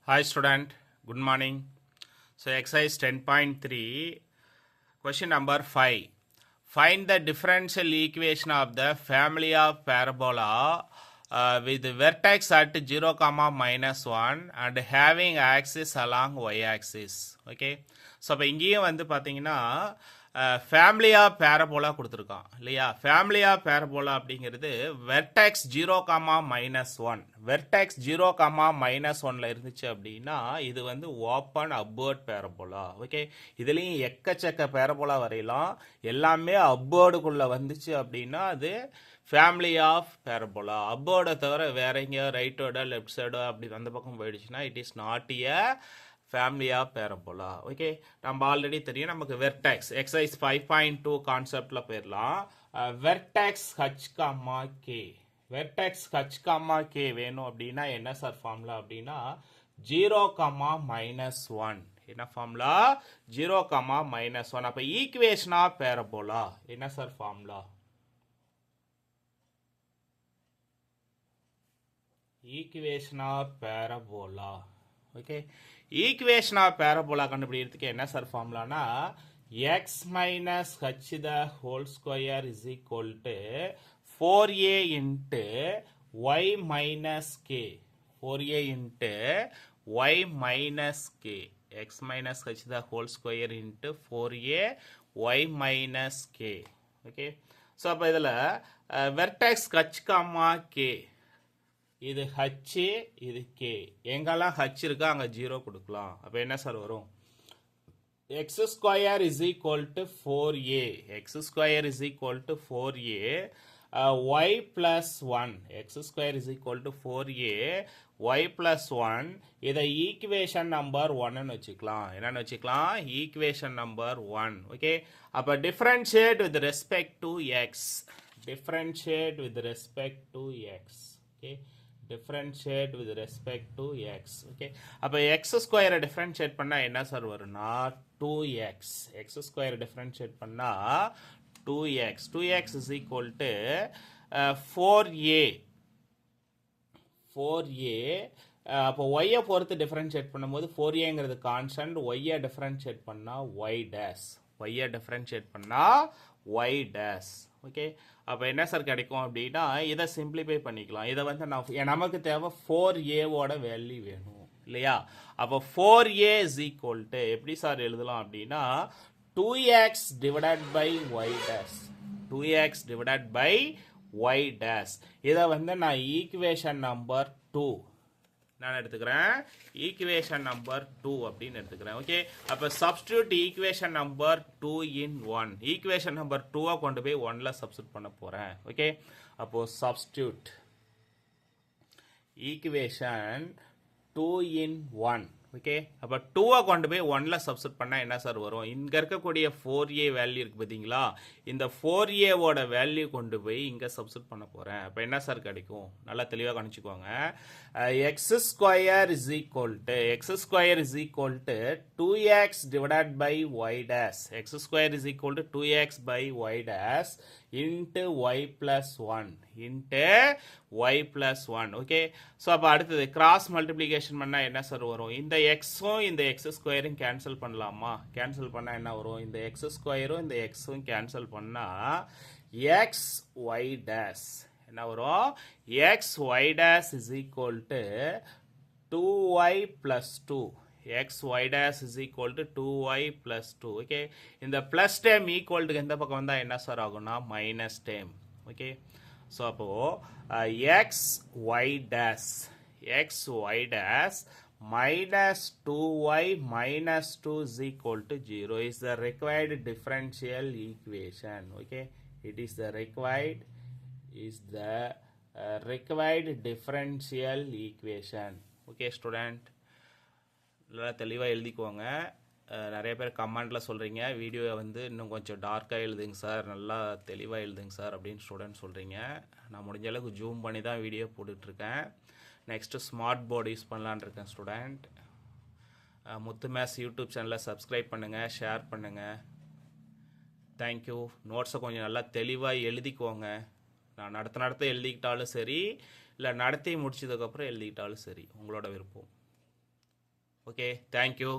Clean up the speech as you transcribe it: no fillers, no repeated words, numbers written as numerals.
Hi student, good morning. So exercise 10.3, question number 5. Find the differential equation of the family of parabola with vertex at 0, -1 and having axis along y-axis. Okay. So அப்போ இங்கேயும் வந்து பார்த்தீங்கன்னா family of parabola கொடுத்துருக்கான் இல்லையா. Family of parabola அப்படிங்கிறது vertex 0, -1 vertex 0, -1 இருந்துச்சு அப்படின்னா இது வந்து ஓப்பன் அப்வர்ட் பேரபோலா. ஓகே, இதுலேயும் எக்கச்சக்க பேரபோலா வரையலாம். எல்லாமே அப்வர்டுக்குள்ளே வந்துச்சு அப்படின்னா அது ஃபேமிலி ஆஃப் பேரபோலா. அப்வர்டை தவிர வேற எங்கேயோ ரைட்டோட லெஃப்ட் சைடோ அப்படி அந்த பக்கம் போயிடுச்சுன்னா it is not a family of parabola. Okay, நம்ம ஆல்ரெடி தெரியும் நமக்கு வெர்டெக்ஸ் எக்ஸசைஸ் 5.2 கான்செப்ட்ல போயிடலாம். Vertex h comma k, vertex h comma k வேணும் அப்படின்னா என்ன சார் ஃபார்முலா அப்படின்னா 0, -1. என்ன ஃபார்முலா 0, -1. அப்ப ஈக்குவேஷன் ஆஃப் பேரபோலா என்ன sir formula? Equation of parabola. Okay, equation of parabola கண்டுபிடிக்கிறதுக்கு என்ன சார் ஃபார்முலானா x minus h the whole square is equal to 4a into y minus k. 4a into y minus k. x minus h the whole square into 4a y minus k. Okay, so அப்போ இதில் vertex h, k, இது h, இது k. எங்கெல்லாம் h இருக்கா அங்கே 0 கொடுக்கலாம். அப்போ என்ன சார் வரும்? x square is equal to 4a. x square is equal to 4a. Y plus 1. x square is equal to 4a. Y plus 1. இதை ஈக்குவேஷன் நம்பர் 1 வச்சுக்கலாம். என்னன்னு வச்சுக்கலாம்? Equation number 1. ஓகே, அப்போ differentiate with respect to x. Differentiate with respect to x. Okay, differentiate with respect to x. okay, அப்ப x ஸ்கொயரை differentiate பண்ணா என்ன sir வரும்னா 2x. x ஸ்கொயரை differentiate பண்ணா 2x. 2x is equal to 4a. 4a. அப்போ y பொறுத்து differentiate பண்ணும்போது 4aங்கிறது கான்ஸ்டன்ட், y differentiate பண்ணா y dash. y differentiate பண்ணா y dash. ஓகே, அப்போ என்ன சார் கிடைக்கும் அப்படின்னா இதை சிம்பிளிஃபை பண்ணிக்கலாம். இதை வந்து நமக்கு தேவை 4a ஓட வேல்யூ வேணும் இல்லையா. அப்போ 4a is equal to எப்படி சார் எழுதலாம் அப்படின்னா 2x divided by y dash. 2x divided by y dash. இதை வந்து நான் ஈக்குவேஷன் நம்பர் 2 நான் எடுத்துக்கிறேன். ஈக்குவேஷன் நம்பர் 2 அப்படின்னு எடுத்துக்கிறேன். ஓகே, அப்போ சப்ஸ்டியூட் ஈக்குவேஷன் நம்பர் 2 இன் 1. ஈக்குவேஷன் நம்பர் 2 கொண்டு போய் 1ல சப்ஸ்டியூட் பண்ண போறேன். ஓகே, அப்போ சப்ஸ்டியூட் ஈக்குவேஷன் 2 இன் 1. ஓகே, அப்போ 2 கொண்டு போய் 1ல சப்ஸ்டியூட் பண்ணா என்ன சார் வரும்? இங்க இருக்கக்கூடிய 4a வேல்யூ இருக்கு பார்த்தீங்களா, இந்த 4a ஓட வேல்யூ கொண்டு போய் இங்க சப்ஸ்டியூட் பண்ண போறேன். அப்போ என்ன சார் கிடைக்கும்? நல்லா தெளிவாக கணிச்சுக்கோங்க. x square is equal to 2x divided by y dash. x square is equal to 2x by y dash into y plus 1 into y plus 1. Okay, so அப்போ அடுத்தது கிராஸ் மல்டிப்ளிகேஷன் பண்ணால் என்ன சார் வரும்? இந்த எக்ஸும் இந்த எக்ஸ் ஸ்கொயரும் கேன்சல் பண்ணலாமா? Cancel பண்ணால் என்ன வரும்? இந்த எக்ஸ் ஸ்கொயரும் இந்த எக்ஸும் கேன்சல் பண்ணால் எக்ஸ் ஒய் டேஷ் என்ன வரும்? X y dash is equal to 2y plus 2. x y dash is equal to 2y plus 2. Okay, இந்த பிளஸ் டேம் ஈக்குவல் டு எந்த பக்கம் வந்தால் என்ன சார் ஆகும்னா மைனஸ் டேம். ஓகே, ஸோ அப்போ x y dash minus 2y minus 2 is equal to 0 is the required differential equation. Okay, it is the required differential equation. Okay student, நல்லா தெளிவாக எழுதிக்குவாங்க. நிறைய பேர் கமெண்டில் சொல்கிறீங்க வீடியோவை வந்து இன்னும் கொஞ்சம் டார்க்காக எழுதுங்க சார், நல்லா தெளிவாக எழுதுங்க சார் அப்படின்னு ஸ்டூடெண்ட் சொல்கிறீங்க. நான் முடிஞ்ச அளவுக்கு ஜூம் பண்ணி தான் வீடியோ போட்டுட்ருக்கேன். நெக்ஸ்ட்டு ஸ்மார்ட் போர்டு யூஸ் பண்ணலான் இருக்கேன் ஸ்டூடெண்ட். முத்து மேத்ஸ் யூடியூப் சேனலை சப்ஸ்கிரைப் பண்ணுங்கள், ஷேர் பண்ணுங்கள். தேங்க்யூ. நோட்ஸை கொஞ்சம் நல்லா தெளிவாக எழுதிக்குவோங்க. நான் நடத்த எழுதிக்கிட்டாலும் சரி, இல்லை நடத்தி முடிச்சதுக்கப்புறம் எழுதிக்கிட்டாலும் சரி, உங்களோட விருப்பம். Okay, thank you.